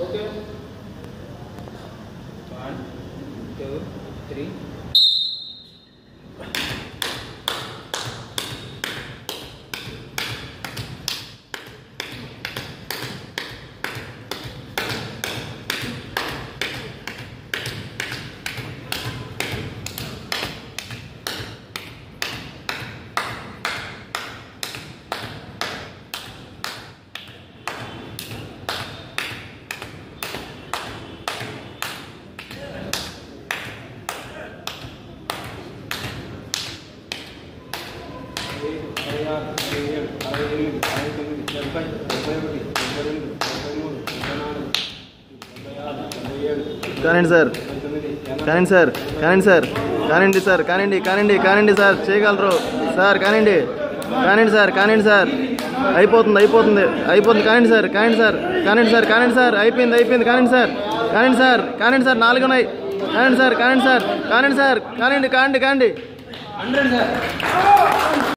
Okay 1 2 3 కానండి sir, కానండి sir, కానండి సార్, కానండి సార్, కానండి కానండి కానండి సార్, చేయగలరు సార్, కానండి కానండి సార్, కానండి సార్, అయిపోతుంది అయిపోతుంది అయిపోతుంది, కానండి సార్, కానండి సార్, కానండి సార్, కానండి సార్, అయిపోయింది అయిపోయింది, కానండి సార్, కానండి సార్, కానండి సార్, 4 ఉన్నాయి, కానండి సార్, కానండి సార్, కానండి సార్, కానండి కానండి కానండి 100 సార్.